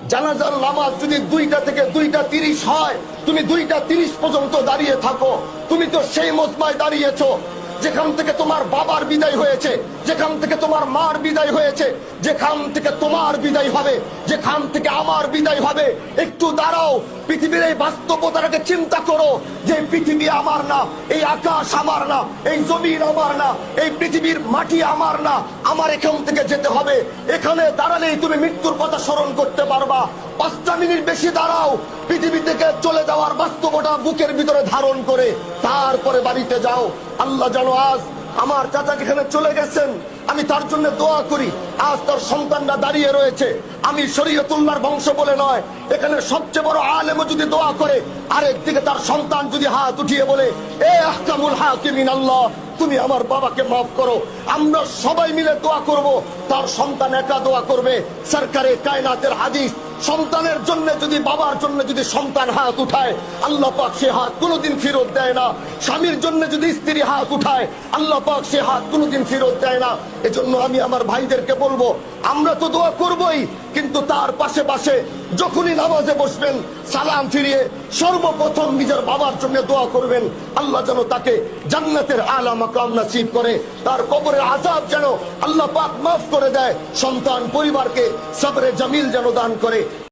জানাজার নামাজ যদি 2টা থেকে 2টা 30 হয়, তুমি 2টা 30 পর্যন্ত দাঁড়িয়ে থাকো। তুমি তো সেই মজমায় দাঁড়িয়েছো যেখান থেকে তোমার বাবার বিদায় হয়েছে, যেখান থেকে তোমার মার বিদায় হয়েছে, যেখান থেকে তোমার বিদায় হবে, যেখান থেকে আমার বিদায় হবে। একটু দাঁড়াও, পৃথিবীর এই বাস্তবতাটাকে চিন্তা করো যে পৃথিবী আমার না, এই আকাশ আমার না, এই জমিন আমার না, এই পৃথিবীর মাটি আমার না। আমার এখান থেকে যেতে হবে। এখানে দাঁড়ালেই তুমি মৃত্যুর কথা স্মরণ করতে পারবা। 5টা মিনিট বেশি দাঁড়াও, পৃথিবী থেকে চলে যাওয়ার বাস্তবতা বুকের ভিতরে ধারণ করে তারপরে বাড়িতে যাও। আল্লাহ জানো আজ আমার চাচা যেখানে চলে গেছেন, আমি তার জন্য দোয়া করি। আজ তার সন্তানরা দাঁড়িয়ে রয়েছে। আমি শরীয়তুল্লাহর বংশ বলে নয়, এখানে সবচেয়ে বড় আলেমও যদি দোয়া করে, আরেকদিকে তার সন্তান যদি হাত উঠিয়ে বলে, এ আহকামুল হাকিমিন আল্লাহ, তুমি আমার বাবাকে মাফ করো। আমরা সবাই মিলে দোয়া করব। তার সন্তান একা দোয়া করবে। সরকারে কায়নাতের হাদিস, সন্তানের জন্য যদি, বাবার জন্য যদি সন্তান হাত উঠায়, আল্লাহ পাক সে হাত কোনোদিন ফেরত দেয় না। স্বামীর জন্য যদি স্ত্রী হাত উঠায়, আল্লাহ পাক সে হাত কোনোদিন ফেরত দেয় না। এজন্য আমি আমার ভাইদেরকে বলবো, আমরা তো দোয়া করবই, কিন্তু তার পাশে পাশে যখনই নামাজে বসবেন, সালাম ফিরিয়ে সর্বপ্রথম নিজের বাবার জন্য দোয়া করবেন। আল্লাহ যেন তাকে জান্নাতের আলা মাকাম নসিব করে, তার কবরের আযাব যেন আল্লাহ পাক মাফ করে দেয়, সন্তান পরিবারকে সবরে জামিল যেন দান করে।